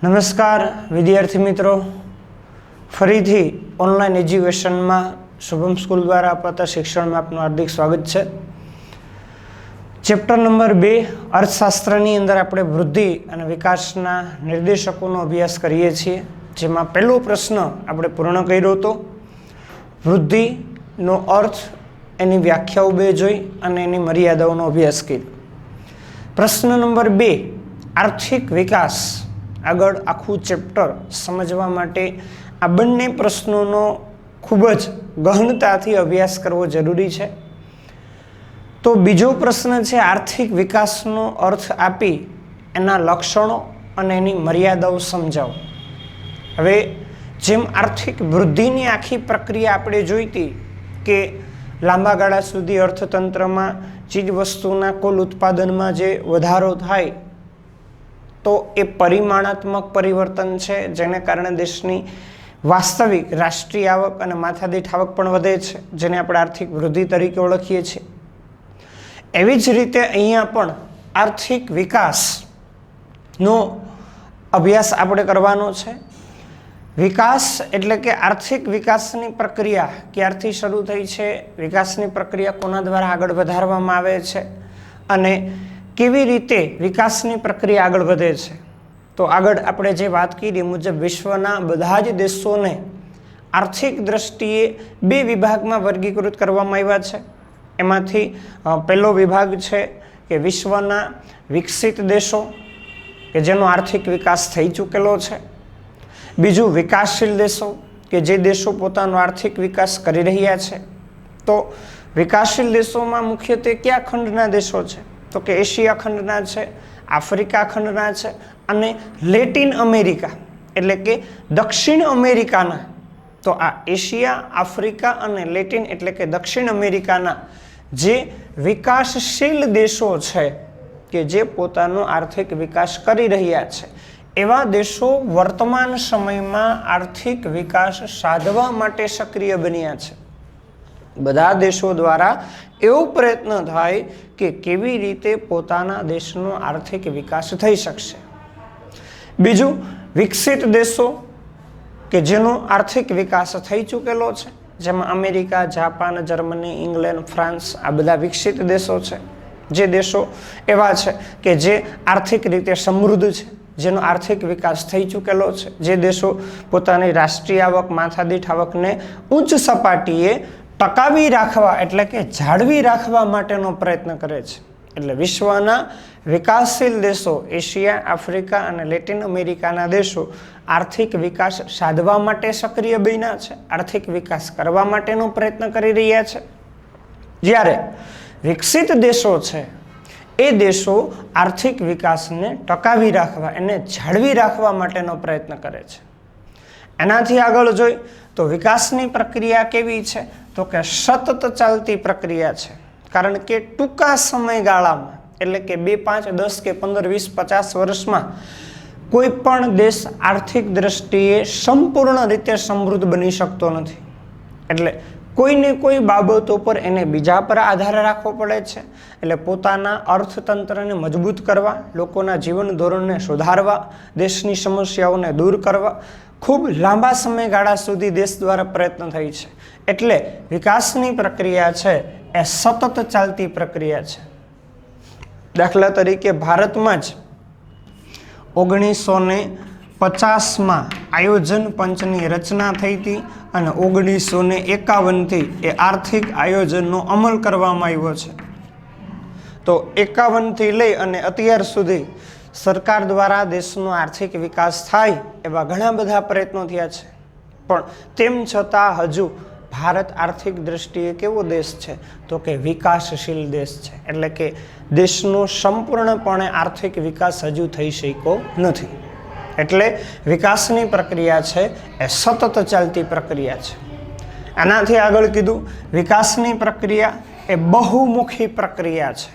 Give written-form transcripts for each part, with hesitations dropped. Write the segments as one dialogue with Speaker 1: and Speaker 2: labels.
Speaker 1: નમસ્કાર વિદ્યાર્થી મિત્રો, ફરીથી ઓનલાઈન એજ્યુકેશનમાં શુભમ સ્કૂલ દ્વારા અપાતા શિક્ષણમાં આપનું હાર્દિક સ્વાગત છે. ચેપ્ટર નંબર 2 અર્થશાસ્ત્રની અંદર આપણે વૃદ્ધિ અને વિકાસના નિર્દેશકોનો અભ્યાસ કરીએ છીએ, જેમાં પહેલો પ્રશ્ન આપણે પૂર્ણ કર્યો હતો. વૃદ્ધિનો અર્થ, એની વ્યાખ્યાઓ 2 જોઈ અને એની મર્યાદાઓનો અભ્યાસ કર્યો. પ્રશ્ન નંબર 2 આર્થિક વિકાસ, આગળ આખું ચેપ્ટર સમજવા માટે આ બંને પ્રશ્નોનો ખૂબ જ ગહનતાથી અભ્યાસ કરવો જરૂરી છે. તો બીજો પ્રશ્ન છે આર્થિક વિકાસનો અર્થ આપી એના લક્ષણો અને એની મર્યાદાઓ સમજાવો. હવે જેમ આર્થિક વૃદ્ધિની આખી પ્રક્રિયા આપણે જોઈતી કે લાંબા ગાળા સુધી અર્થતંત્રમાં ચીજ વસ્તુના કુલ ઉત્પાદનમાં જે વધારો થાય તો એ પરિમાણાત્મક પરિવર્તન છે, જેને કારણે દેશની વાસ્તવિક રાષ્ટ્રીય આવક અને માથાદીઠ આવક પણ વધે છે, જેને આપણે આર્થિક વૃદ્ધિ તરીકે ઓળખીએ છીએ. એવી જ રીતે અહીંયા પણ આર્થિક વિકાસનો અભ્યાસ આપણે કરવાનો છે. વિકાસ એટલે કે આર્થિક વિકાસની પ્રક્રિયા ક્યારથી શરૂ થઈ છે, વિકાસની પ્રક્રિયા કોના દ્વારા આગળ વધારવામાં આવે છે અને કેવી રીતે વિકાસની પ્રક્રિયા આગળ વધે છે. તો આગળ આપણે જે વાત કરી મુજબ વિશ્વના બધા જ દેશોને આર્થિક દ્રષ્ટિએ 2 વિભાગમાં વર્ગીકૃત કરવામાં આવ્યા છે. એમાંથી પહેલો વિભાગ છે કે વિશ્વના વિકસિત દેશો કે જેનો આર્થિક વિકાસ થઈ ચૂકેલો છે. બીજું વિકાસશીલ દેશો કે જે દેશો પોતાનો આર્થિક વિકાસ કરી રહ્યા છે. તો વિકાસશીલ દેશોમાં મુખ્યત્વે કયા ખંડના દેશો છે? તો કે એશિયા ખંડના છે, આફ્રિકા ખંડના છે અને લેટિન અમેરિકા એટલે કે દક્ષિણ અમેરિકાના. તો આ એશિયા, આફ્રિકા અને લેટિન એટલે કે દક્ષિણ અમેરિકાના જે વિકાસશીલ દેશો છે કે જે પોતાનો આર્થિક વિકાસ કરી રહ્યા છે, એવા દેશો વર્તમાન સમયમાં આર્થિક વિકાસ સાધવા માટે સક્રિય બન્યા છે. બધા દેશો દ્વારા એવો પ્રયત્ન થાય કે કેવી રીતે પોતાના દેશનો આર્થિક વિકાસ થઈ શકશે. બીજું વિકસિત દેશો કે જેનો આર્થિક વિકાસ થઈ ચૂકેલો છે, જેમાં America, Japan, Germany, England, France આ બધા વિકસિત દેશો છે. જે દેશો એવા છે કે જે આર્થિક રીતે સમૃદ્ધ છે, જેનો આર્થિક વિકાસ થઈ ચૂકેલો છે, જે દેશો પોતાની રાષ્ટ્રીય આવક, માથાદીઠ આવકને ઉચ્ચ સપાટીએ ટકાવી રાખવા એટલે કે જાળવી રાખવા માટેનો પ્રયત્ન કરે છે. એટલે વિશ્વના વિકાસશીલ દેશો એશિયા, આફ્રિકા અને લેટિન અમેરિકાના દેશો આર્થિક વિકાસ સાધવા માટે સક્રિય બન્યા છે, આર્થિક વિકાસ કરવા માટેનો પ્રયત્ન કરી રહ્યા છે. જ્યારે વિકસિત દેશો છે એ દેશો આર્થિક વિકાસને ટકાવી રાખવા, એને જાળવી રાખવા માટેનો પ્રયત્ન કરે છે. એનાથી આગળ જોઈ તો વિકાસની પ્રક્રિયા કેવી છે? તો કે સતત ચાલતી પ્રક્રિયા છે. કારણ કે ટૂંકા સમયગાળામાં એટલે કે 2, 5, 10 કે 15, 20, 50 વર્ષમાં કોઈ પણ દેશ આર્થિક દ્રષ્ટિએ સંપૂર્ણ રીતે સમૃદ્ધ બની શકતો નથી. એટલે કોઈને કોઈ બાબતો પર એને બીજા પર આધાર રાખવો પડે છે. એટલે પોતાના અર્થતંત્રને મજબૂત કરવા, લોકોના જીવન ધોરણને સુધારવા, દેશની સમસ્યાઓને દૂર કરવા ખૂબ લાંબા સમયગાળા સુધી દેશ દ્વારા પ્રયત્ન થઈ છે. એટલે વિકાસની પ્રક્રિયા છે એ સતત ચાલતી પ્રક્રિયા છે. દાખલા તરીકે ભારતમાં જ 1950માં આયોજન પંચની રચના થઈ હતી અને 1951થી એ આર્થિક આયોજનનો અમલ કરવામાં આવ્યો છે. તો 51થી લઈ અને અત્યાર સુધી સરકાર દ્વારા દેશનો આર્થિક વિકાસ થાય એવા ઘણા બધા પ્રયત્નો થયા છે. પણ તેમ છતાં હજુ ભારત આર્થિક દ્રષ્ટિએ કેવો દેશ છે? તો કે વિકાસશીલ દેશ છે. એટલે કે દેશનો સંપૂર્ણપણે આર્થિક વિકાસ હજુ થઈ શક્યો નથી. એટલે વિકાસની પ્રક્રિયા છે એ સતત ચાલતી પ્રક્રિયા છે. આનાથી આગળ કીધું વિકાસની પ્રક્રિયા એ બહુમુખી પ્રક્રિયા છે.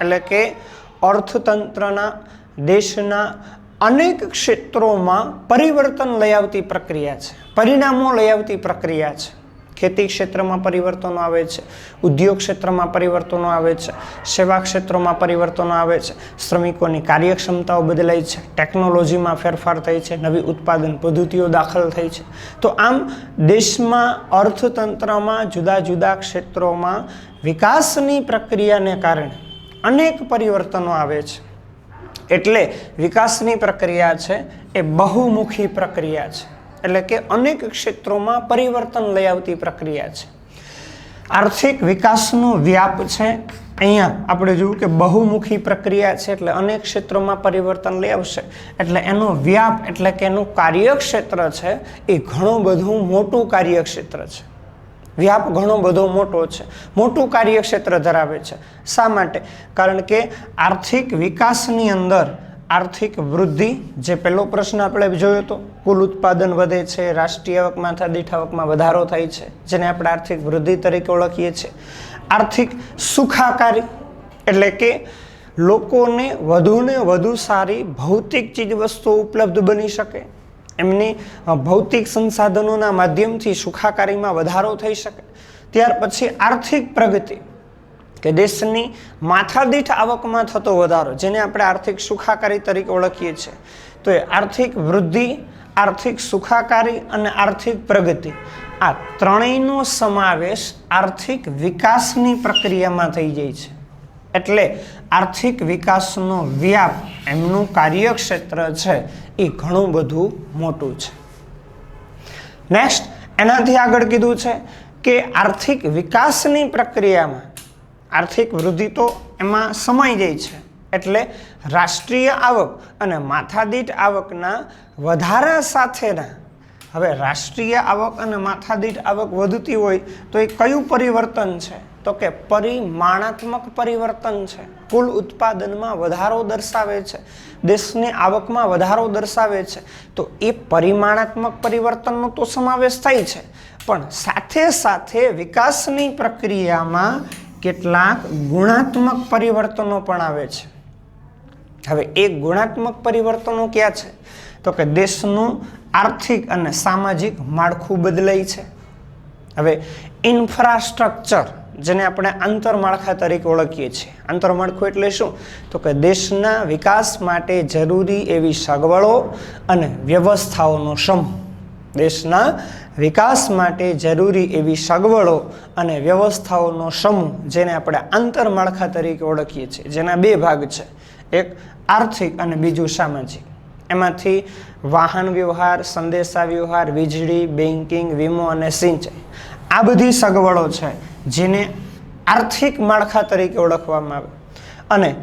Speaker 1: એટલે કે અર્થતંત્રના, દેશના અનેક ક્ષેત્રોમાં પરિવર્તન લઈ આવતી પ્રક્રિયા છે, પરિણામો લઈ આવતી પ્રક્રિયા છે. ખેતી ક્ષેત્રમાં પરિવર્તનો આવે છે, ઉદ્યોગ ક્ષેત્રમાં પરિવર્તનો આવે છે, સેવા ક્ષેત્રોમાં પરિવર્તનો આવે છે, શ્રમિકોની કાર્યક્ષમતાઓ બદલાઈ છે, ટેકનોલોજીમાં ફેરફાર થઈ છે, નવી ઉત્પાદન પદ્ધતિઓ દાખલ થઈ છે. તો આમ દેશમાં અર્થતંત્રમાં જુદા જુદા ક્ષેત્રોમાં વિકાસની પ્રક્રિયાને કારણે અનેક પરિવર્તનો આવે છે. એટલે વિકાસની પ્રક્રિયા છે એ બહુમુખી પ્રક્રિયા છે, એટલે કે અનેક ક્ષેત્રોમાં પરિવર્તન લઈ આવતી પ્રક્રિયા છે. આર્થિક વિકાસનો વ્યાપ છે અહીંયા આપણે જોયું કે બહુમુખી પ્રક્રિયા છે, એટલે અનેક ક્ષેત્રોમાં પરિવર્તન લઈ આવશે. એટલે એનો વ્યાપ એટલે કે એનું કાર્યક્ષેત્ર છે એ ઘણું બધું મોટું કાર્યક્ષેત્ર છે. વ્યાપ ઘણો બધો મોટો છે, મોટું કાર્યક્ષેત્ર ધરાવે છે. શા માટે? કારણ કે આર્થિક વિકાસની અંદર આર્થિક વૃદ્ધિ, જે પહેલો પ્રશ્ન આપણે જોયો હતો, કુલ ઉત્પાદન વધે છે, રાષ્ટ્રીય આવક માથા દીઠ આવકમાં વધારો થાય છે, જેને આપણે આર્થિક વૃદ્ધિ તરીકે ઓળખીએ છીએ. આર્થિક સુખાકારી એટલે કે લોકોને વધુને વધુ સારી ભૌતિક ચીજવસ્તુઓ ઉપલબ્ધ બની શકે, એમની ભૌતિક સંસાધનોના માધ્યમથી સુખાકારીમાં વધારો થઈ શકે. ત્યાર પછી આર્થિક પ્રગતિ કે દેશની માથાદીઠ આવકમાં થતો વધારો, જેને આપણે આર્થિક સુખાકારી તરીકે ઓળખીએ છીએ. તો એ આર્થિક વૃદ્ધિ, આર્થિક સુખાકારી અને આર્થિક પ્રગતિ, આ ત્રણેયનો સમાવેશ આર્થિક વિકાસની પ્રક્રિયામાં થઈ જાય છે. એટલે આર્થિક વિકાસનો વ્યાપ, એમનું કાર્યક્ષેત્ર છે એ ઘણું બધું મોટું છે. નેક્સ્ટ એનાથી આગળ કીધું છે કે આર્થિક વિકાસની પ્રક્રિયામાં આર્થિક વૃદ્ધિ તો એમાં સમાઈ જાય છે, એટલે રાષ્ટ્રીય આવક અને માથાદીઠ આવકના વધારા સાથેના, હવે રાષ્ટ્રીય આવક અને માથાદીઠ આવક વધતી હોય તો એ કયું પરિવર્તન છે? તો કે પરિમાણાત્મક પરિવર્તન છે. કુલ ઉત્પાદનમાં વધારો દર્શાવે છે, દેશની આવકમાં વધારો દર્શાવે છે. તો એ પરિમાણાત્મક પરિવર્તનનો તો સમાવેશ થાય છે, પણ સાથે સાથે વિકાસની પ્રક્રિયામાં કેટલાક ગુણાત્મક પરિવર્તનો પણ આવે છે. હવે એ ગુણાત્મક પરિવર્તનો ક્યાં છે? તો કે દેશનું આર્થિક અને સામાજિક માળખું બદલાય છે. હવે ઇન્ફ્રાસ્ટ્રક્ચર, જેને આપણે આંતરમાળખા તરીકે ઓળખીએ છીએ. આંતરમાળખું એટલે શું? તો કે દેશના વિકાસ માટે જરૂરી એવી સગવડો અને વ્યવસ્થાઓનો સમૂહ. દેશના વિકાસ માટે જરૂરી એવી સગવડો અને વ્યવસ્થાઓનો સમૂહ, જેને આપણે આંતરમાળખા તરીકે ઓળખીએ છીએ, જેના બે ભાગ છે, એક આર્થિક અને બીજું સામાજિક. એમાંથી વાહન વ્યવહાર, સંદેશા વ્યવહાર, વીજળી, બેન્કિંગ, વીમો અને સિંચાઈ, આ બધી સગવડો છે જેને આર્થિક માળખા તરીકે ઓળખવામાં આવે. અને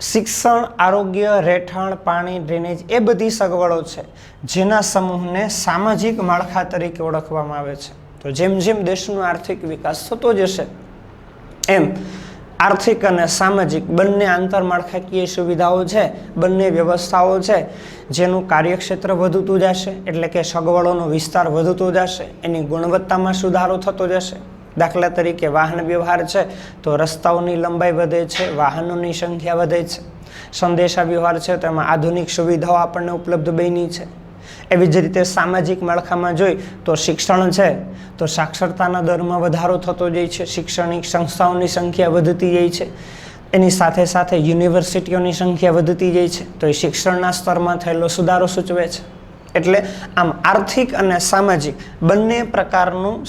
Speaker 1: શિક્ષણ, આરોગ્ય, રહેઠાણ, પાણી, ડ્રેનેજ, એ બધી સગવડો છે જેના સમૂહને સામાજિક માળખા તરીકે ઓળખવામાં આવે છે. તો જેમ જેમ દેશનો આર્થિક વિકાસ થતો જશે એમ આર્થિક અને સામાજિક બંને આંતરમાળખાકીય સુવિધાઓ છે, બંને વ્યવસ્થાઓ છે, જેનું કાર્યક્ષેત્ર વધતું જશે, એટલે કે સગવડોનો વિસ્તાર વધતો જશે, એની ગુણવત્તામાં સુધારો થતો જશે. દાખલા તરીકે વાહન વ્યવહાર છે તો રસ્તાઓની લંબાઈ વધે છે, વાહનોની સંખ્યા વધે છે. સંદેશા વ્યવહાર છે તો એમાં આધુનિક સુવિધાઓ આપણને ઉપલબ્ધ બની છે. એવી જ રીતે સામાજિક માળખામાં જોઈ તો શિક્ષણ છે તો સાક્ષરતાના દરમાં વધારો થતો જાય છે, શૈક્ષણિક સંસ્થાઓની સંખ્યા વધતી જાય છે. એની સાથે સાથે યુનિવર્સિટીઓની સંખ્યા વધતી જાય છે, તો એ શિક્ષણના સ્તરમાં થયેલો સુધારો સૂચવે છે. એટલે આમ આર્થિક અને સામાજિક બંને પ્રકારનું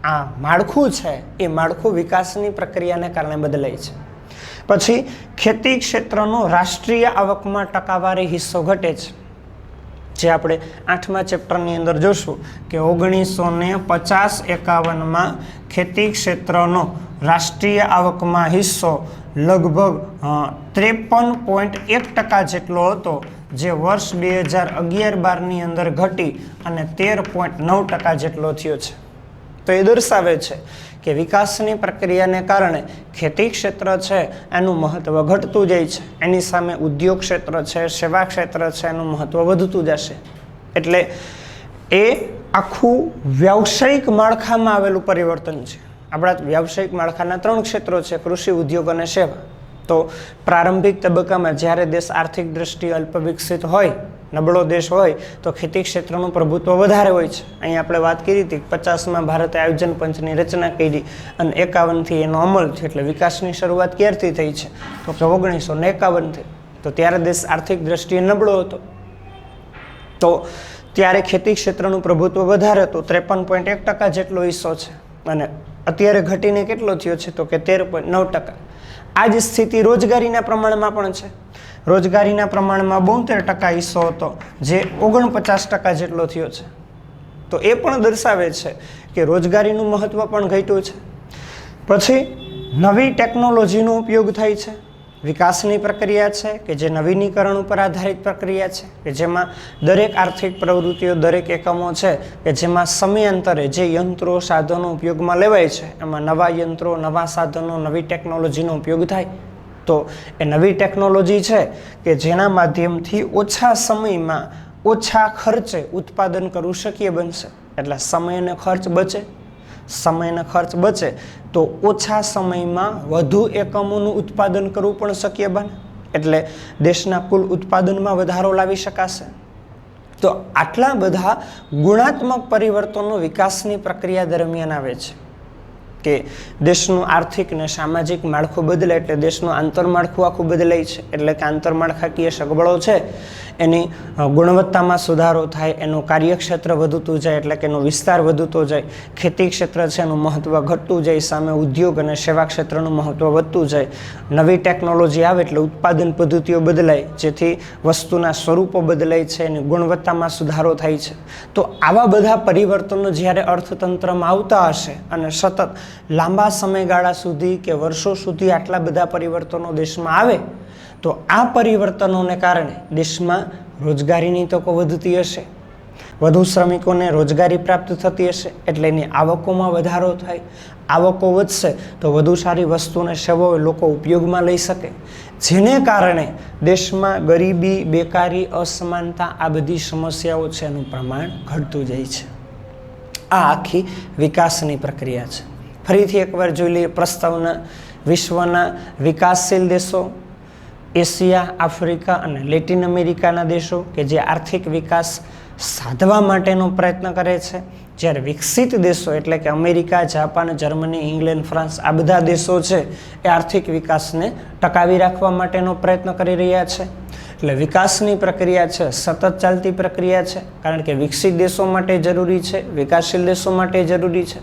Speaker 1: આ માળખું છે એ માળખું વિકાસની પ્રક્રિયાને કારણે બદલાય છે. પછી ખેતી ક્ષેત્રનો રાષ્ટ્રીય આવકમાં ટકાવારી હિસ્સો ઘટે છે, જે આપણે 8મા ચેપ્ટરની અંદર જોશું કે 1950-51માં ખેતી ક્ષેત્રનો રાષ્ટ્રીય આવકમાં હિસ્સો લગભગ 53.1% જેટલો હતો, જે વર્ષ 2011-12ની અંદર ઘટી અને 13.9% જેટલો થયો છે. તો એ દર્શાવે છે કે વિકાસની પ્રક્રિયાને કારણે ખેતી ક્ષેત્ર છે એનું મહત્વ ઘટતું જાય છે, એની સામે ઉદ્યોગ ક્ષેત્ર છે, સેવા ક્ષેત્ર છે, એનું મહત્વ વધતું જશે. એટલે એ આખું વ્યાવસાયિક માળખામાં આવેલું પરિવર્તન છે. આપણા વ્યાવસાયિક માળખાના 3 ક્ષેત્રો છે, કૃષિ, ઉદ્યોગ અને સેવા. તો પ્રારંભિક તબક્કામાં જ્યારે દેશ આર્થિક દ્રષ્ટિએ અલ્પ વિકસિત હોય, નબળો દેશ હોય, તો ખેતી ક્ષેત્રનું પ્રભુત્વ વધારે હોય છે. અહીં આપણે વાત કરી હતી 50માં ભારતે આયોજન પંચની રચના કરી અને 51થી એનો અમલ થયો. એટલે વિકાસની શરૂઆત ક્યારથી થઈ છે? તો 1951થી. તો ત્યારે દેશ આર્થિક દ્રષ્ટિએ નબળો હતો, તો ત્યારે ખેતી ક્ષેત્રનું પ્રભુત્વ વધારે હતું, 53.1% જેટલો હિસ્સો છે. અને અત્યારે ઘટીને કેટલો થયો છે? તો કે 13.9%. આ જ સ્થિતિ રોજગારીના પ્રમાણમાં પણ છે. રોજગારીના પ્રમાણમાં 72% હિસ્સો હતો, જે 49% જેટલો થયો છે. તો એ પણ દર્શાવે છે કે રોજગારીનું મહત્વ પણ ઘટ્યું છે. પછી નવી ટેકનોલોજીનો ઉપયોગ થાય છે. વિકાસની પ્રક્રિયા છે કે જે નવીનીકરણ ઉપર આધારિત પ્રક્રિયા છે, કે જેમાં દરેક આર્થિક પ્રવૃત્તિઓ, દરેક એકમો છે કે જેમાં સમયાંતરે જે યંત્રો, સાધનો ઉપયોગમાં લેવાય છે, એમાં નવા યંત્રો, નવા સાધનો, નવી ટેકનોલોજીનો ઉપયોગ થાય. તો એ નવી ટેકનોલોજી છે કે જેના માધ્યમથી ઓછા સમયમાં ઓછા ખર્ચે ઉત્પાદન કરવું શક્ય બનશે. એટલે સમય અને ખર્ચ બચે. સમય અને ખર્ચ બચે તો ઓછા સમયમાં વધુ એકમોનું ઉત્પાદન કરવું પણ શક્ય બને. એટલે દેશના કુલ ઉત્પાદનમાં વધારો લાવી શકાશે. તો આટલા બધા ગુણાત્મક પરિવર્તનો વિકાસની પ્રક્રિયા દરમિયાન આવે છે કે દેશનું આર્થિક અને સામાજિક માળખું બદલે એટલે દેશનું આંતરમાળખું આખું બદલાય છે. એટલે કે આંતરમાળખાકીય સગવડો છે એની ગુણવત્તામાં સુધારો થાય, એનું કાર્યક્ષેત્ર વધતું જાય, એટલે કે એનો વિસ્તાર વધતો જાય. ખેતી ક્ષેત્ર છે એનું મહત્ત્વ ઘટતું જાય, સામે ઉદ્યોગ અને સેવા ક્ષેત્રનું મહત્ત્વ વધતું જાય. નવી ટેકનોલોજી આવે એટલે ઉત્પાદન પદ્ધતિઓ બદલાય, જેથી વસ્તુના સ્વરૂપો બદલાય છે, એની ગુણવત્તામાં સુધારો થાય છે. તો આવા બધા પરિવર્તનો જ્યારે અર્થતંત્રમાં આવતા હશે અને સતત લાંબા સમયગાળા સુધી કે વર્ષો સુધી આટલા બધા પરિવર્તનો દેશમાં આવે, તો આ પરિવર્તનોને કારણે દેશમાં રોજગારીની તકો વધતી હશે, વધુ શ્રમિકોને રોજગારી પ્રાપ્ત થતી હશે, એટલે એની આવકોમાં વધારો થાય. આવકો વધશે તો વધુ સારી વસ્તુ અને સેવાઓ લોકો ઉપયોગમાં લઈ શકે, જેને કારણે દેશમાં ગરીબી, બેકારી, અસમાનતા આ બધી સમસ્યાઓ છે એનું પ્રમાણ ઘટતું જાય છે. આ આખી વિકાસની પ્રક્રિયા છે. ફરીથી એકવાર જોઈ લઈએ પ્રસ્તાવના. વિશ્વના વિકાસશીલ દેશો, એશિયા, આફ્રિકા અને લેટિન અમેરિકાના દેશો કે જે આર્થિક વિકાસ સાધવા માટેનો પ્રયત્ન કરે છે, જ્યારે વિકસિત દેશો એટલે કે America, Japan, Germany, England, France આ બધા દેશો છે એ આર્થિક વિકાસને ટકાવી રાખવા માટેનો પ્રયત્ન કરી રહ્યા છે. એટલે વિકાસની પ્રક્રિયા છે સતત ચાલતી પ્રક્રિયા છે, કારણ કે વિકસિત દેશો માટે જરૂરી છે, વિકાસશીલ દેશો માટે જરૂરી છે.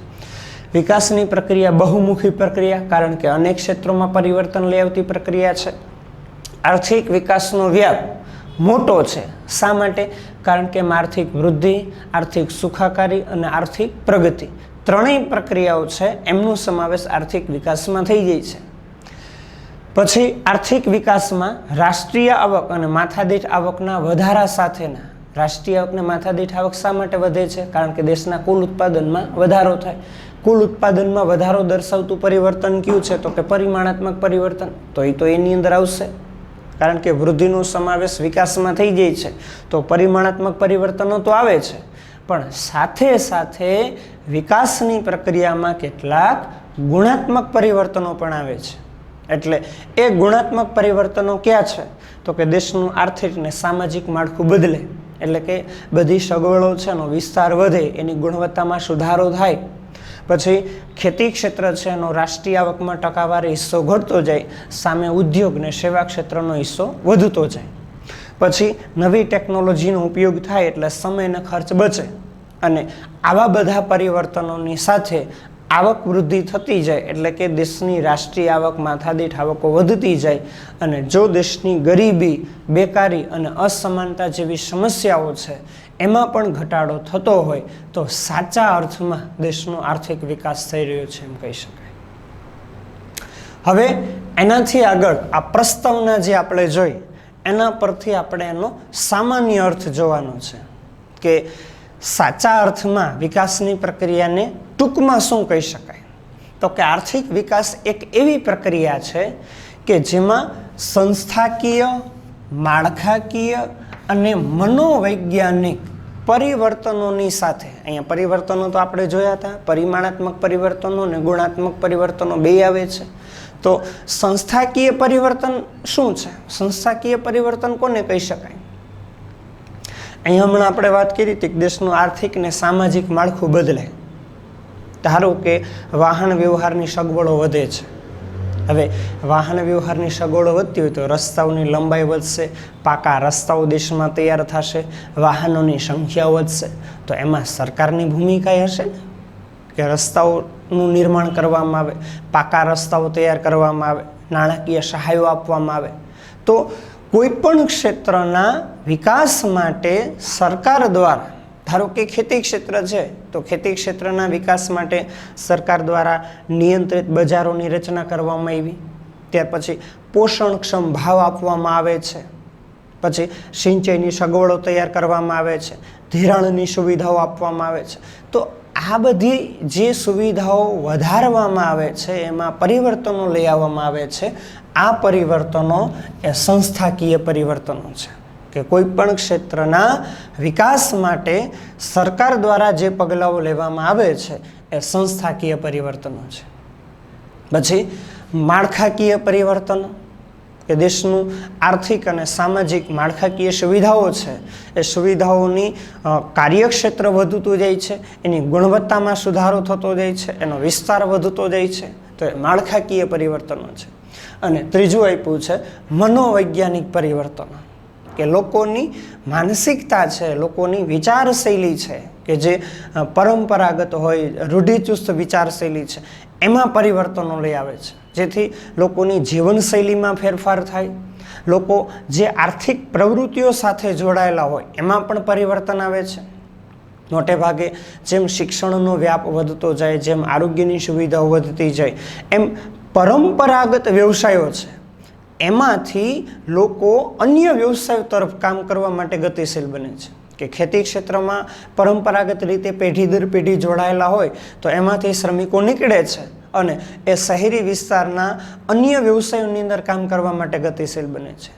Speaker 1: વિકાસની પ્રક્રિયા બહુમુખી પ્રક્રિયા, કારણ કે અનેક ક્ષેત્રોમાં પરિવર્તન લઈ આવતી પ્રક્રિયા છે. આર્થિક વિકાસનો વ્યાપ મોટો છે. શા માટે? કારણ કે આર્થિક વૃદ્ધિ, આર્થિક સુખાકારી અને આર્થિક પ્રગતિ ત્રણેય પ્રક્રિયાઓ છે એમનો સમાવેશ આર્થિક વિકાસમાં થઈ જાય છે. પછી આર્થિક વિકાસમાં રાષ્ટ્રીય આવક અને માથાદીઠ આવકના વધારા સાથેના, રાષ્ટ્રીય આવક અને માથાદીઠ આવક શા માટે વધે છે? કારણ કે દેશના કુલ ઉત્પાદનમાં વધારો થાય. કુલ ઉત્પાદનમાં વધારો દર્શાવતું પરિવર્તન કયું છે? તો કે પરિમાણાત્મક પરિવર્તન. તો એની અંદર આવશે, કારણ કે વૃદ્ધિનો સમાવેશ વિકાસમાં થઈ જાય છે, તો પરિમાણાત્મક પરિવર્તનો તો આવે છે, પણ સાથે સાથે વિકાસની પ્રક્રિયામાં કેટલાક ગુણાત્મક પરિવર્તનો પણ આવે છે. એટલે એ ગુણાત્મક પરિવર્તનો ક્યાં છે? તો કે દેશનું આર્થિક અને સામાજિક માળખું બદલે, એટલે કે બધી સગવડો છે એનો વિસ્તાર વધે, એની ગુણવત્તામાં સુધારો થાય. પછી ખેતી ક્ષેત્ર છે એનો રાષ્ટ્રીય આવકમાં ટકાવારી હિસ્સો ઘટતો જાય, સામે ઉદ્યોગ ને સેવા ક્ષેત્રનો હિસ્સો વધતો જાય. પછી નવી ટેકનોલોજીનો ઉપયોગ થાય એટલે સમય અને ખર્ચ બચે, અને આવા બધા પરિવર્તનોની સાથે આવક વૃદ્ધિ થતી જાય, એટલે કે દેશની રાષ્ટ્રીય આવક, માથાદીઠ આવકો વધતી જાય. અને જો દેશની ગરીબી, બેકારી અને અસમાનતા જેવી સમસ્યાઓ છે એમાં પણ ઘટાડો થતો હોય તો સાચા અર્થમાં દેશનો આર્થિક વિકાસ થઈ રહ્યો છે એમ કહી શકાય. હવે એનાથી આગળ આ પ્રસ્તાવના જે આપણે જોઈ એના પરથી આપણે એનો સામાન્ય અર્થ જોવાનો છે કે સાચા અર્થમાં વિકાસની પ્રક્રિયાને ટૂંકમાં શું કહી શકાય? તો કે આર્થિક વિકાસ એક એવી પ્રક્રિયા છે કે જેમાં સંસ્થાકીય, માળખાકીય અને મનોવૈજ્ઞાનિક પરિવર્તનોની સાથે, અહીંયા પરિવર્તનો તો આપણે જોયા હતા, પરિમાણાત્મક પરિવર્તનો અને ગુણાત્મક પરિવર્તનો બે આવે છે. તો સંસ્થાકીય પરિવર્તન શું છે? સંસ્થાકીય પરિવર્તન કોને કહી શકાય? અહીંયા હમણાં આપણે વાત કરી હતી કે દેશનું આર્થિક ને સામાજિક માળખું બદલે. ધારો કે વાહન વ્યવહારની સગવડો વધે છે. હવે વાહન વ્યવહારની સગવડો વધતી હોય તો રસ્તાઓની લંબાઈ વધશે, પાકા રસ્તાઓ દેશમાં તૈયાર થશે, વાહનોની સંખ્યા વધશે. તો એમાં સરકારની ભૂમિકા હશે ને કે રસ્તાઓનું નિર્માણ કરવામાં આવે, પાકા રસ્તાઓ તૈયાર કરવામાં આવે, નાણાકીય સહાયો આપવામાં આવે. તો કોઈ પણ ક્ષેત્રના વિકાસ માટે સરકાર દ્વારા, ધારો કે ખેતી ક્ષેત્ર છે તો ખેતી ક્ષેત્રના વિકાસ માટે સરકાર દ્વારા નિયંત્રિત બજારોની રચના કરવામાં આવી. ત્યાર પછી પોષણક્ષમ ભાવ આપવામાં આવે છે. પછી સિંચાઈની સગવડો તૈયાર કરવામાં આવે છે, ધિરાણની સુવિધાઓ આપવામાં આવે છે. તો આ બધી જે સુવિધાઓ વધારવામાં આવે છે, એમાં પરિવર્તનો લઈ આવવામાં આવે છે. આ પરિવર્તનો એ સંસ્થાકીય પરિવર્તનો છે કે કોઈ પણ ક્ષેત્રના વિકાસ માટે સરકાર દ્વારા જે પગલાઓ લેવામાં આવે છે એ સંસ્થાકીય પરિવર્તનો છે. પછી માળખાકીય પરિવર્તનો કે દેશનું આર્થિક અને સામાજિક માળખાકીય સુવિધાઓ છે, એ સુવિધાઓની કાર્યક્ષેત્ર વધતું જાય છે, એની ગુણવત્તામાં સુધારો થતો જાય છે, એનો વિસ્તાર વધતો જાય છે. તો એ માળખાકીય પરિવર્તનો છે. અને ત્રીજું આપ્યું છે મનોવૈજ્ઞાનિક પરિવર્તનો કે લોકોની માનસિકતા છે, લોકોની વિચારશૈલી છે કે જે પરંપરાગત હોય, રૂઢિચુસ્ત વિચારશૈલી છે, એમાં પરિવર્તનો લઈ આવે છે. જેથી લોકોની જીવનશૈલીમાં ફેરફાર થાય, લોકો જે આર્થિક પ્રવૃત્તિઓ સાથે જોડાયેલા હોય એમાં પણ પરિવર્તન આવે છે. મોટે ભાગે જેમ શિક્ષણનો વ્યાપ વધતો જાય, જેમ આરોગ્યની સુવિધાઓ વધતી જાય, એમ પરંપરાગત વ્યવસાયો છે એમાંથી લોકો અન્ય વ્યવસાયો તરફ કામ કરવા માટે ગતિશીલ બને છે. કે ખેતી ક્ષેત્રમાં પરંપરાગત રીતે પેઢી દર પેઢી જોડાયેલા હોય તો એમાંથી શ્રમિકો નીકળે છે અને એ શહેરી વિસ્તારના અન્ય વ્યવસાયોની અંદર કામ કરવા માટે ગતિશીલ બને છે.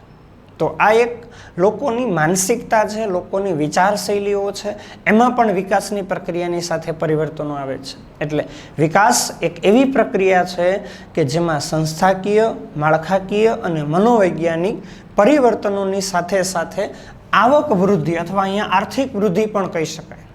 Speaker 1: તો આ એક લોકોની માનસિકતા છે, લોકોની વિચારશૈલીઓ છે, એમાં પણ વિકાસની પ્રક્રિયાની સાથે પરિવર્તનો આવે છે. એટલે વિકાસ એક એવી પ્રક્રિયા છે કે જેમાં સંસ્થાકીય, માળખાકીય અને મનોવૈજ્ઞાનિક પરિવર્તનોની સાથે સાથે આવક વૃદ્ધિ અથવા અહીંયા આર્થિક વૃદ્ધિ પણ કહી શકાય.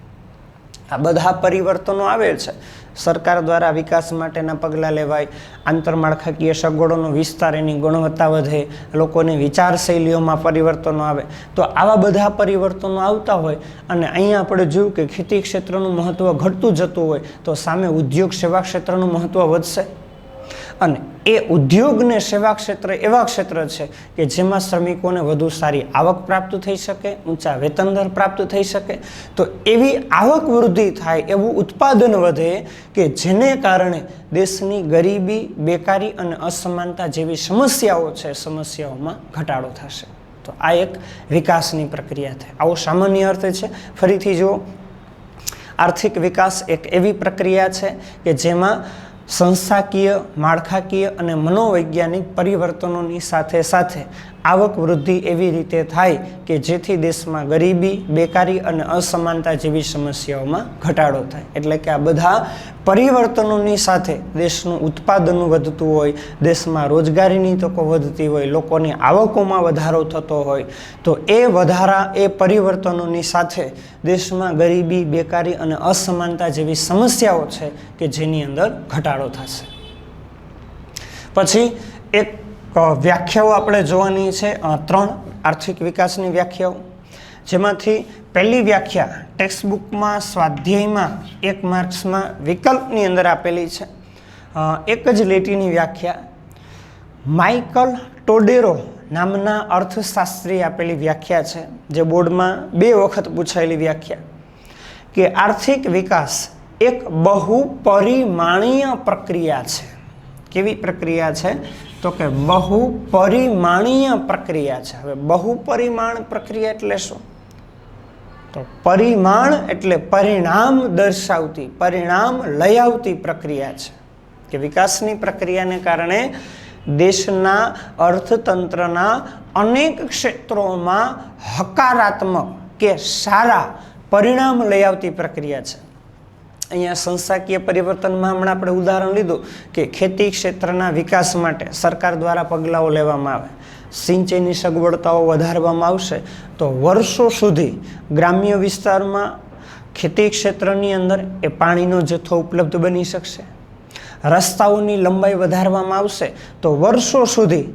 Speaker 1: આ બધા પરિવર્તનો આવે છે. સરકાર દ્વારા વિકાસ માટેના પગલાં લેવાય, આંતરમાળખાકીય સગવડોનો વિસ્તાર, એની ગુણવત્તા વધે, લોકોની વિચારશૈલીઓમાં પરિવર્તનો આવે. તો આવા બધા પરિવર્તનો આવતા હોય અને અહીંયા આપણે જોયું કે ખેતી ક્ષેત્રનું મહત્ત્વ ઘટતું જતું હોય તો સામે ઉદ્યોગ સેવા ક્ષેત્રનું મહત્ત્વ વધશે. અને એ ઉદ્યોગ ને સેવા ક્ષેત્ર એવા ક્ષેત્ર છે કે જેમાં શ્રમિકોને વધુ સારી આવક પ્રાપ્ત થઈ શકે, ઊંચા વેતન દર પ્રાપ્ત થઈ શકે. તો એવી આવક વૃદ્ધિ થાય, એવું ઉત્પાદન વધે કે જેને કારણે દેશની ગરીબી, બેકારી અને અસમાનતા જેવી સમસ્યાઓ છે, સમસ્યાઓમાં ઘટાડો થશે. તો આ એક વિકાસની પ્રક્રિયા થાય. આવો સામાન્ય અર્થ છે. ફરીથી જો આર્થિક વિકાસ એક એવી પ્રક્રિયા છે કે જેમાં સંસ્થાકીય, માળખાકીય અને મનોવૈજ્ઞાનિક પરિવર્તનોની સાથે સાથે આવક વૃદ્ધિ એવી રીતે થાય કે જેથી દેશમાં ગરીબી, બેકારી અને અસમાનતા જેવી સમસ્યાઓમાં ઘટાડો થાય. એટલે કે આ બધા પરિવર્તનોની સાથે દેશનું ઉત્પાદન વધતું હોય, દેશમાં રોજગારીની તકો વધતી હોય, લોકોની આવકોમાં વધારો થતો હોય, તો એ વધારા, એ પરિવર્તનોની સાથે દેશમાં ગરીબી, બેકારી અને અસમાનતા જેવી સમસ્યાઓ છે કે જેની અંદર ઘટાડો થશે. પછી એક વ્યાખ્યાઓ આપણે જોવાની છે, 3 આર્થિક વિકાસની વ્યાખ્યાઓ, જેમાંથી પહેલી વ્યાખ્યા ટેક્સ્ટ બુકમાં, સ્વાધ્યાયમાં 1 માર્ક્સમાં વિકલ્પની અંદર આપેલી છે. એક જ લીટીની વ્યાખ્યા માઇકલ ટોડેરો નામના અર્થશાસ્ત્રી આપેલી વ્યાખ્યા છે, જે બોર્ડમાં 2 વખત પૂછાયેલી વ્યાખ્યા કે આર્થિક વિકાસ એક બહુપરિમાણીય પ્રક્રિયા છે. કેવી પ્રક્રિયા છે? તો કે બહુપરિમાણીય પ્રક્રિયા છે. હવે બહુપરિમાણ પ્રક્રિયા એટલે શું? તો પરિમાણ એટલે પરિણામ દર્શાવતી, પરિણામ લઈ આવતી પ્રક્રિયા છે. કે વિકાસની પ્રક્રિયાને કારણે દેશના અર્થતંત્રના અનેક ક્ષેત્રોમાં હકારાત્મક કે સારા પરિણામ લઈ આવતી પ્રક્રિયા છે. અહીંયા સંસ્થાકીય પરિવર્તનમાં હમણાં આપણે ઉદાહરણ લીધું કે ખેતી ક્ષેત્રના વિકાસ માટે સરકાર દ્વારા પગલાઓ લેવામાં આવે, સિંચાઈની સગવડતાઓ વધારવામાં આવશે તો વર્ષો સુધી ગ્રામ્ય વિસ્તારમાં ખેતી ક્ષેત્રની અંદર એ પાણીનો જથ્થો ઉપલબ્ધ બની શકશે. રસ્તાઓની લંબાઈ વધારવામાં આવશે તો વર્ષો સુધી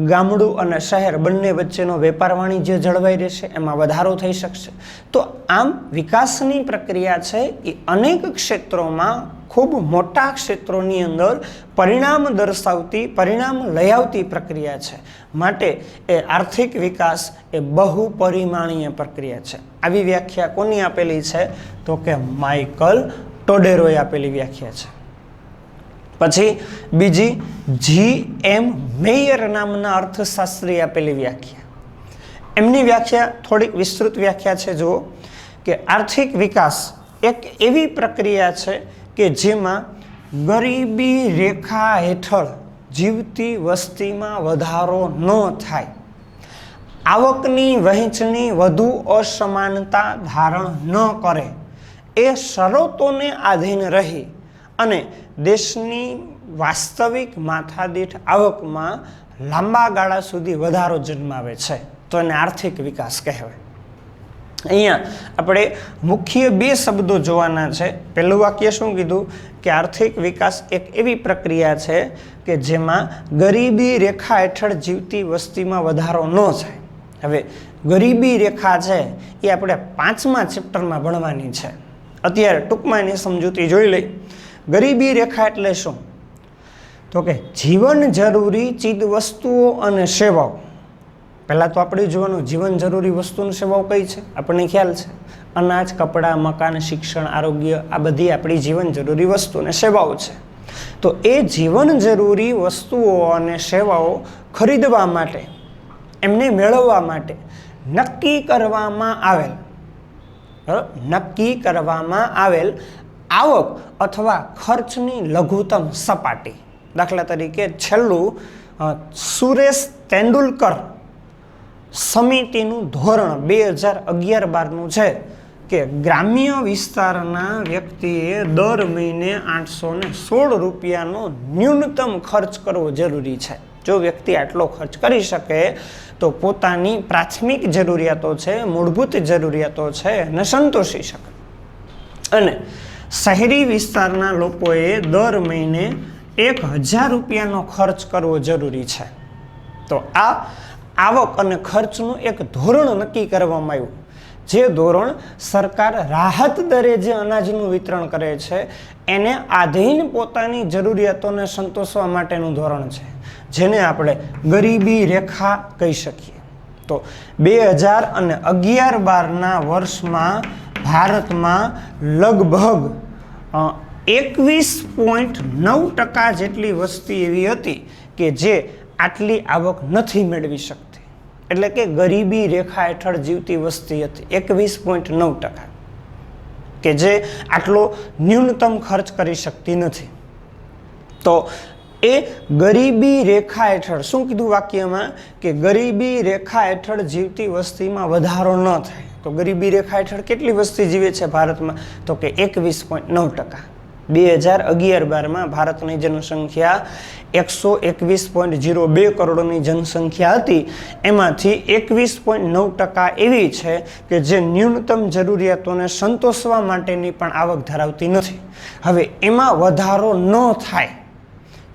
Speaker 1: ગામડું અને શહેર બંને વચ્ચેનો વેપાર વાણિજ્ય જળવાઈ રહેશે, એમાં વધારો થઈ શકશે. તો આમ વિકાસની પ્રક્રિયા છે એ અનેક ક્ષેત્રોમાં ખૂબ મોટા ક્ષેત્રોની અંદર પરિણામ દર્શાવતી, પરિણામ લઈ આવતી પ્રક્રિયા છે. માટે એ આર્થિક વિકાસ એ બહુપરિમાણીય પ્રક્રિયા છે. આવી વ્યાખ્યા કોની આપેલી છે? તો કે માઇકલ ટોડેરોએ આપેલી વ્યાખ્યા છે. પછી બીજી G.M. મેયર નામના અર્થશાસ્ત્રી આપેલી વ્યાખ્યા. એમની વ્યાખ્યા થોડીક વિસ્તૃત વ્યાખ્યા છે. જુઓ કે આર્થિક વિકાસ એક એવી પ્રક્રિયા છે કે જેમાં ગરીબી રેખા હેઠળ જીવતી વસ્તીમાં વધારો ન થાય, આવકની વહેંચણી વધુ અસમાનતા ધારણ ન કરે, એ શરતોને આધીન રહી અને દેશની વાસ્તવિક માથાદીઠ આવકમાં લાંબા ગાળા સુધી વધારો જન્માવે છે, તો એને આર્થિક વિકાસ કહેવાય. અહીંયા આપણે મુખ્ય બે શબ્દો જોવાના છે. પહેલું વાક્ય શું કીધું? કે આર્થિક વિકાસ એક એવી પ્રક્રિયા છે કે જેમાં ગરીબી રેખા હેઠળ જીવતી વસ્તીમાં વધારો ન થાય. હવે ગરીબી રેખા છે એ આપણે 5મા ચેપ્ટરમાં ભણવાની છે. અત્યારે ટૂંકમાં એની સમજૂતી જોઈ લઈ. ગરીબી રેખા એટલે શું? તો કે જીવન જરૂરી ચીજ વસ્તુઓ અને સેવાઓ. પહેલાં તો આપણે જોવાનું જીવન જરૂરી વસ્તુ અને સેવાઓ કઈ છે, આપણને ખ્યાલ છે. અનાજ, કપડાં, મકાન, શિક્ષણ, આરોગ્ય, આ બધી આપણી જીવન જરૂરી વસ્તુ અને સેવાઓ છે. તો એ જીવન જરૂરી વસ્તુઓ અને સેવાઓ ખરીદવા માટે, એમને મેળવવા માટે નક્કી કરવામાં આવેલ આવક અથવા ખર્ચની લઘુત્તમ સપાટી. દાખલા તરીકે છેલ્લું સુરેશ તેંડુલકર સમિતિનું ધોરણ 2011-12નું છે કે ગ્રામ્ય વિસ્તારના વ્યક્તિએ દર મહિને 816 રૂપિયાનો ન્યૂનતમ ખર્ચ કરવો જરૂરી છે. જો વ્યક્તિ આટલો ખર્ચ કરી શકે તો પોતાની પ્રાથમિક જરૂરિયાતો છે, મૂળભૂત જરૂરિયાતો છે એને સંતોષી શકે. અને શહેરી વિસ્તારના લોકોએ દર મહિને 1000 રૂપિયાનો ખર્ચ કરવો જરૂરી છે. તો આ આવક અને ખર્ચનું એક ધોરણ નક્કી કરવામાં આવ્યું. જે ધોરણ સરકાર રાહત દરે જે અનાજનું વિતરણ કરે છે એને આધીન પોતાની જરૂરિયાતોને સંતોષવા માટેનું ધોરણ છે, જેને આપણે ગરીબી રેખા કહી શકીએ. તો 2011-12ના વર્ષમાં ભારતમાં લગભગ 21.9% જેટલી વસ્તી એવી હતી કે જે આટલી આવક નથી મેળવી શકતી. એટલે કે ગરીબી રેખા હેઠળ જીવતી વસ્તી હતી 21.9%, કે જે આટલો ન્યૂનતમ ખર્ચ કરી શકતી નથી. તો એ ગરીબી રેખા હેઠળ શું કીધું વાક્યમાં? કે ગરીબી રેખા હેઠળ જીવતી વસ્તીમાં વધારો ન થાય. તો ગરીબી રેખા હેઠળ કેટલી વસ્તી જીવે છે ભારતમાં? તો કે 21.9%. 2011-12માં ભારતની જનસંખ્યા 121.02 કરોડની જનસંખ્યા હતી. એમાંથી 21.9% એવી છે કે જે ન્યૂનતમ જરૂરિયાતોને સંતોષવા માટેની પણ આવક ધરાવતી નથી. હવે એમાં વધારો ન થાય.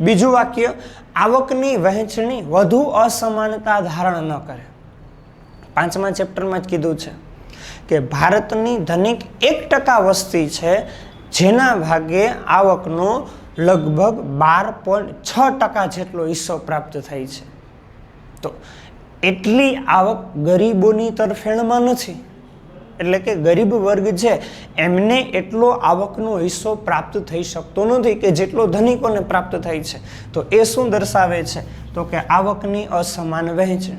Speaker 1: બીજું વાક્ય, આવકની વહેંચણી વધુ અસમાનતા ધારણ ન કરે. 5મા ચેપ્ટરમાં જ કીધું છે કે ભારતની ધનિક 1% વસ્તી છે જેના ભાગે આવકનો લગભગ 12.6% જેટલો હિસ્સો પ્રાપ્ત થાય છે. તો એટલી આવક ગરીબોની તરફેણમાં નથી. એટલે કે ગરીબ વર્ગ છે એમને એટલો આવકનો હિસ્સો પ્રાપ્ત થઈ શકતો નથી કે જેટલો ધનિકોને પ્રાપ્ત થાય છે. તો એ શું દર્શાવે છે? તો કે આવકની અસમાન વહેંચણી.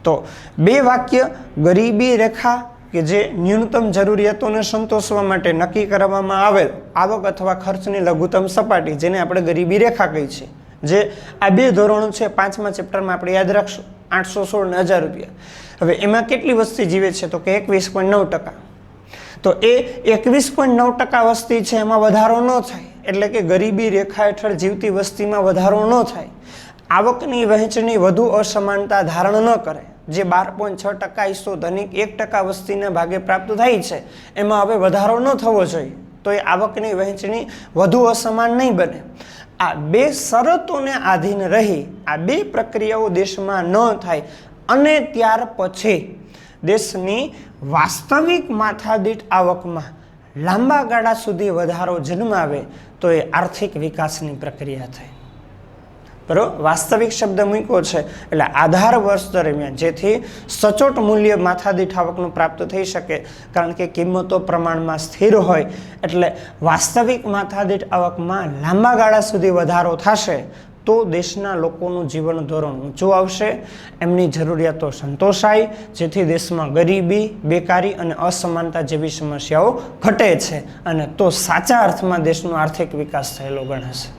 Speaker 1: તો બે વાક્ય, ગરીબી રેખા કે જે ન્યૂનતમ જરૂરિયાતોને સંતોષવા માટે નક્કી કરવામાં આવેલ આવક અથવા ખર્ચની લઘુત્તમ સપાટી, જેને આપણે ગરીબી રેખા કહી છે, જે આ બે ધોરણો છે 5મા ચેપ્ટરમાં આપણે યાદ રાખશું, 816 ને 1000 રૂપિયા. હવે એમાં કેટલી વસ્તી જીવે છે? તો કે 21.9%. તો એ 21.9% વસ્તી છે એમાં વધારો ન થાય, એટલે કે ગરીબી રેખા હેઠળ જીવતી વસ્તીમાં વધારો ન થાય, આવકની વહેંચણી વધુ અસમાનતા ધારણ ન કરે, જે 12.6% હિસ્સો ધનિક 1% વસ્તીને ભાગે પ્રાપ્ત થાય છે એમાં હવે વધારો ન થવો જોઈએ, તો એ આવકની વહેંચણી વધુ અસમાન નહીં બને. આ બે શરતોને આધીન રહી આ બે પ્રક્રિયાઓ દેશમાં ન થાય અને ત્યાર પછી દેશની વાસ્તવિક માથાદીઠ આવકમાં લાંબા ગાળા સુધી વધારો જન્માવે તો એ આર્થિક વિકાસની પ્રક્રિયા થઈ. બરાબર, વાસ્તવિક શબ્દ મૂક્યો છે એટલે આધાર વર્ષ દરમિયાન જેથી સચોટ મૂલ્ય માથાદીઠ આવકનું પ્રાપ્ત થઈ શકે, કારણ કે કિંમતો પ્રમાણમાં સ્થિર હોય એટલે વાસ્તવિક માથાદીઠ આવકમાં લાંબા ગાળા સુધી વધારો થશે તો દેશના લોકોનું જીવન ધોરણ ઊંચું આવશે, એમની જરૂરિયાતો સંતોષાય, જેથી દેશમાં ગરીબી, બેકારી અને અસમાનતા જેવી સમસ્યાઓ ઘટે છે અને તો સાચા અર્થમાં દેશનો આર્થિક વિકાસ થયેલો ગણાશે.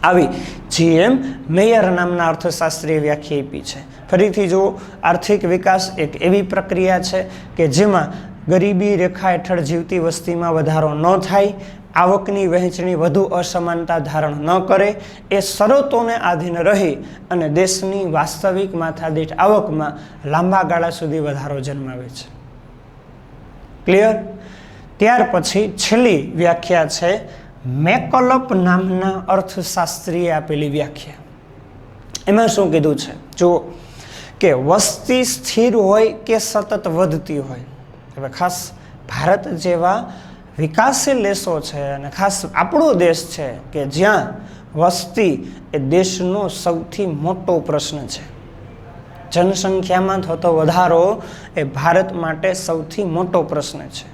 Speaker 1: આવી GM મેયર નામના અર્થશાસ્ત્રીય વ્યાખ્યા આપી છે. ફરીથી જુઓ, આર્થિક વિકાસ એક એવી પ્રક્રિયા છે કે જેમાં ગરીબી રેખા હેઠળ જીવતી વસ્તીમાં વધારો ન થાય, આવકની વહેંચણી વધુ અસમાનતા ધારણ ન કરે, એ શરતોને આધીન રહી અને દેશની વાસ્તવિક માથાદીઠ આવકમાં લાંબા ગાળા સુધી વધારો જન્માવે છે. ક્લિયર? ત્યાર પછી છેલ્લી વ્યાખ્યા છે મેકલપ નામના અર્થશાસ્ત્રીએ આપેલી વ્યાખ્યા. એમાં શું કીધું છે જુઓ, કે વસ્તી સ્થિર હોય કે સતત વધતી હોય. હવે ખાસ ભારત જેવા વિકાસશીલ દેશો છે અને ખાસ આપણો દેશ છે કે જ્યાં વસ્તી એ દેશનો સૌથી મોટો પ્રશ્ન છે. જનસંખ્યામાં થતો વધારો એ ભારત માટે સૌથી મોટો પ્રશ્ન છે.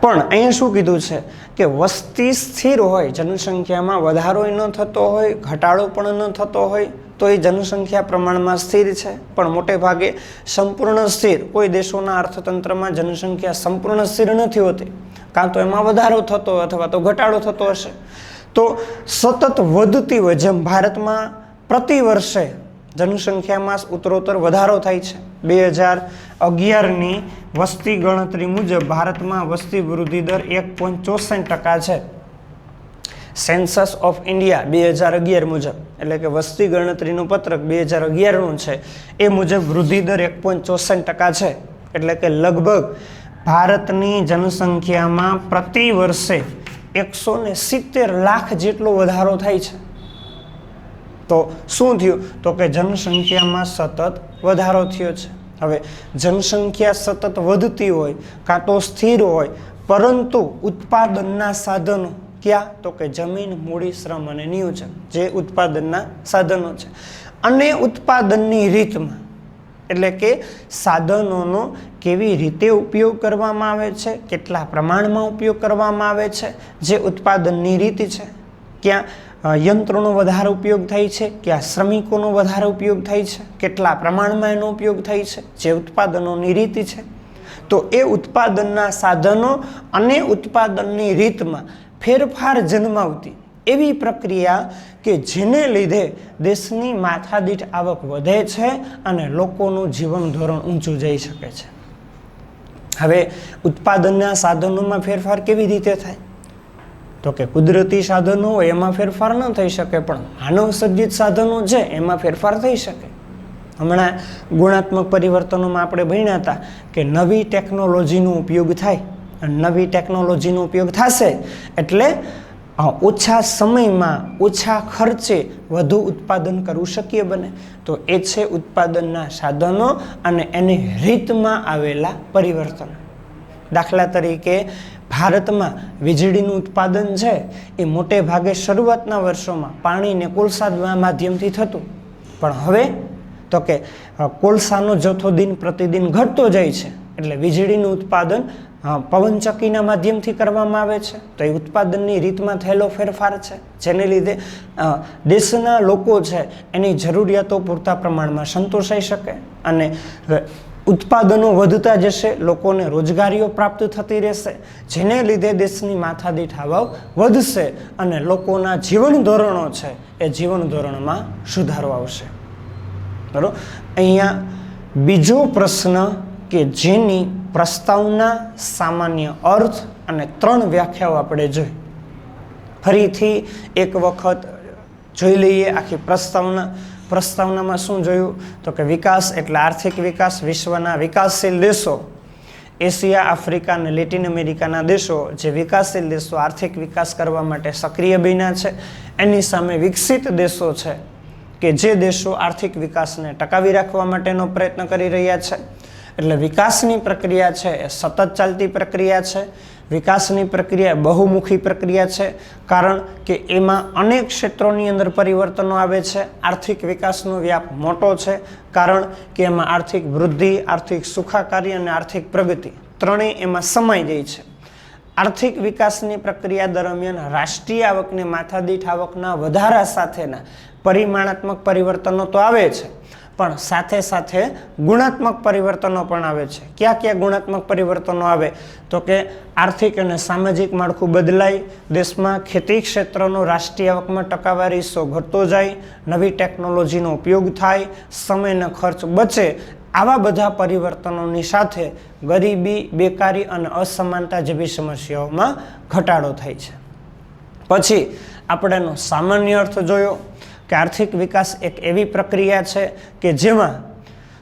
Speaker 1: પણ અહીંયા શું કીધું છે કે વસ્તી સ્થિર હોય, જનસંખ્યામાં વધારો ન થતો હોય, ઘટાડો પણ ન થતો હોય, તો એ જનસંખ્યા પ્રમાણમાં સ્થિર છે, પણ મોટે ભાગે સંપૂર્ણ સ્થિર. કોઈ દેશોના અર્થતંત્રમાં જનસંખ્યા સંપૂર્ણ સ્થિર નથી હોતી, કાં તો એમાં વધારો થતો અથવા તો ઘટાડો થતો હશે. તો સતત વધતી હોય, જેમ ભારતમાં પ્રતિ વર્ષે જનસંખ્યામાં ઉત્તરોત્તર વધારો થાય છે. 2011ની વસ્તી ગણતરી મુજબ ભારતમાં વસ્તી વૃદ્ધિ દર 1.64% છે. સેન્સસ ઓફ ઇન્ડિયા 2011 મુજબ, એટલે કે વસ્તી ગણતરીનું પત્રક 2011નું છે, એ મુજબ વૃદ્ધિ દર 1.64% છે. એટલે કે લગભગ ભારતની જનસંખ્યામાં પ્રતિ વર્ષે 170 લાખ જેટલો વધારો થાય છે. તો શું થયું? તો કે જનસંખ્યામાં સતત વધારો થયો છે. હવે જનસંખ્યા સતત વધતી હોય કાં તો સ્થિર હોય, પરંતુ ઉત્પાદનના સાધનો ક્યાં? તો કે જમીન, મૂડી, શ્રમ અને નિયોજન, જે ઉત્પાદનના સાધનો છે. અને ઉત્પાદનની રીતમાં, એટલે કે સાધનોનો કેવી રીતે ઉપયોગ કરવામાં આવે છે, કેટલા પ્રમાણમાં ઉપયોગ કરવામાં આવે છે, જે ઉત્પાદનની રીત છે. ક્યાં યંત્રોનો વધારે ઉપયોગ થાય છે, ક્યાં શ્રમિકોનો વધારે ઉપયોગ થાય છે, કેટલા પ્રમાણમાં એનો ઉપયોગ થાય છે, જે ઉત્પાદનોની રીત છે. તો એ ઉત્પાદનના સાધનો અને ઉત્પાદનની રીતમાં ફેરફાર જન્માવતી એવી પ્રક્રિયા કે જેને લીધે દેશની માથાદીઠ આવક વધે છે અને લોકોનું જીવન ધોરણ ઊંચું જઈ શકે છે. હવે ઉત્પાદનના સાધનોમાં ફેરફાર કેવી રીતે થાય? તો કે કુદરતી સાધનો હોય એમાં ફેરફાર ન થઈ શકે, પણ માનવ સર્જિત સાધનો છે એમાં ફેરફાર થઈ શકે. હમણાં ગુણાત્મક પરિવર્તનોમાં આપણે ભણ્યા હતા કે નવી ટેકનોલોજીનો ઉપયોગ થાય, અને નવી ટેકનોલોજીનો ઉપયોગ થશે એટલે ઓછા સમયમાં ઓછા ખર્ચે વધુ ઉત્પાદન કરવું શક્ય બને. તો એ છે ઉત્પાદનના સાધનો અને એની રીતમાં આવેલા પરિવર્તન. દાખલા તરીકે ભારતમાં વીજળીનું ઉત્પાદન છે એ મોટે ભાગે શરૂઆતના વર્ષોમાં પાણીને કોલસા માધ્યમથી થતું, પણ હવે તો કે કોલસાનો જથ્થો દિન પ્રતિદિન ઘટતો જાય છે, એટલે વીજળીનું ઉત્પાદન પવનચક્કીના માધ્યમથી કરવામાં આવે છે. તો એ ઉત્પાદનની રીતમાં થયેલો ફેરફાર છે, જેને લીધે દેશના લોકો છે એની જરૂરિયાતો પૂરતા પ્રમાણમાં સંતોષાઈ શકે અને ઉત્પાદનો વધતા જશે, લોકોને રોજગારીઓ પ્રાપ્ત થતી રહેશે, જેને લીધે દેશની માથાદીઠ આવક વધશે અને લોકોના જીવન ધોરણો છે એ જીવન ધોરણમાં સુધારો આવશે. બરાબર. અહીંયા બીજો પ્રશ્ન કે જેની પ્રસ્તાવના, સામાન્ય અર્થ અને 3 વ્યાખ્યાઓ આપણે જોઈ. ફરીથી એક વખત જોઈ લઈએ આખી પ્રસ્તાવના. પ્રસ્તાવનામાં શું જોયું તો કે વિકાસ એટલે આર્થિક વિકાસ. વિશ્વના વિકાસશીલ દેશો, એશિયા, આફ્રિકા અને લેટિન અમેરિકાના દેશો જે વિકાસશીલ દેશો આર્થિક વિકાસ કરવા માટે સક્રિય બન્યા છે, એની સામે વિકસિત દેશો છે કે જે દેશો આર્થિક વિકાસને ટકાવી રાખવા માટેનો પ્રયત્ન કરી રહ્યા છે. એટલે વિકાસની પ્રક્રિયા છે એ સતત ચાલતી પ્રક્રિયા છે. વિકાસની પ્રક્રિયા બહુમુખી પ્રક્રિયા છે, કારણ કે એમાં અનેક ક્ષેત્રોની અંદર પરિવર્તનો આવે છે. આર્થિક વિકાસનો વ્યાપ મોટો છે, કારણ કે એમાં આર્થિક વૃદ્ધિ, આર્થિક સુખાકારી અને આર્થિક પ્રગતિ ત્રણેય એમાં સમાઈ જાય છે. આર્થિક વિકાસની પ્રક્રિયા દરમિયાન રાષ્ટ્રીય આવકને માથાદીઠ આવકના વધારા સાથેના પરિમાણાત્મક પરિવર્તનો તો આવે છે, પણ સાથે સાથે ગુણાત્મક પરિવર્તનો પણ આવે છે. ક્યાં ક્યાં ગુણાત્મક પરિવર્તનો આવે તો કે આર્થિક અને સામાજિક માળખું બદલાય, દેશમાં ખેતી ક્ષેત્રનો રાષ્ટ્રીય આવકમાં ટકાવારી હિસ્સો ઘટતો જાય, નવી ટેકનોલોજીનો ઉપયોગ થાય, સમયનો ખર્ચ બચે. આવા બધા પરિવર્તનોની સાથે ગરીબી, બેકારી અને અસમાનતા જેવી સમસ્યાઓમાં ઘટાડો થાય છે. પછી આપણે એનો સામાન્ય અર્થ જોયો કે આર્થિક વિકાસ એક એવી પ્રક્રિયા છે કે જેમાં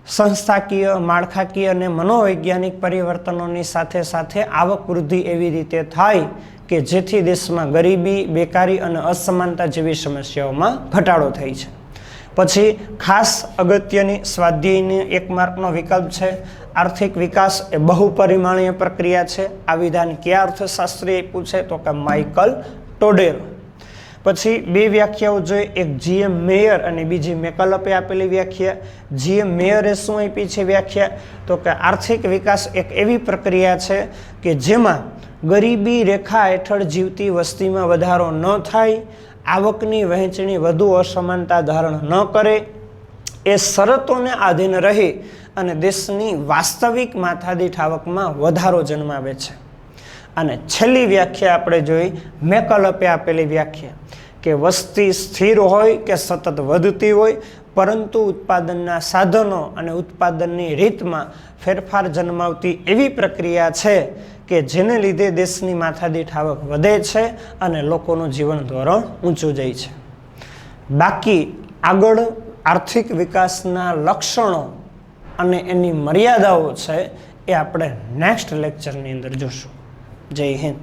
Speaker 1: સંસ્થાકીય, માળખાકીય અને મનોવૈજ્ઞાનિક પરિવર્તનોની સાથે સાથે આવક વૃદ્ધિ એવી રીતે થાય કે જેથી દેશમાં ગરીબી, બેકારી અને અસમાનતા જેવી સમસ્યાઓમાં ઘટાડો થાય છે. પછી ખાસ અગત્યની સ્વાધ્યાયની 1 માર્કનો વિકલ્પ છે. આર્થિક વિકાસ એ બહુપરિમાણીય પ્રક્રિયા છે. આ વિધાન કયા અર્થશાસ્ત્રીએ આપ્યું છે તો કે માઇકલ ટોડેરો. પછી 2 વ્યાખ્યાઓ જોઈએ, એક GM મેયર અને બીજી મેકલપે આપેલી વ્યાખ્યા. GM મેયરે શું આપી છે વ્યાખ્યા તો કે આર્થિક વિકાસ એક એવી પ્રક્રિયા છે કે જેમાં ગરીબી રેખા હેઠળ જીવતી વસ્તીમાં વધારો ન થાય, આવકની વહેંચણી વધુ અસમાનતા ધારણ ન કરે, એ શરતોને આધીન રહી અને દેશની વાસ્તવિક માથાદીઠ આવકમાં વધારો જન્માવે છે. અને છેલ્લી વ્યાખ્યા આપણે જોઈ મેકલપે આપેલી વ્યાખ્યા કે વસ્તી સ્થિર હોય કે સતત વધતી હોય, પરંતુ ઉત્પાદનના સાધનો અને ઉત્પાદનની રીતમાં ફેરફાર જન્માવતી એવી પ્રક્રિયા છે કે જેને લીધે દેશની માથાદીઠ આવક વધે છે અને લોકોનું જીવન ધોરણ ઊંચું જાય છે. બાકી આગળ આર્થિક વિકાસના લક્ષણો અને એની મર્યાદાઓ છે એ આપણે નેક્સ્ટ લેક્ચરની અંદર જોશું. જય હિન્દ.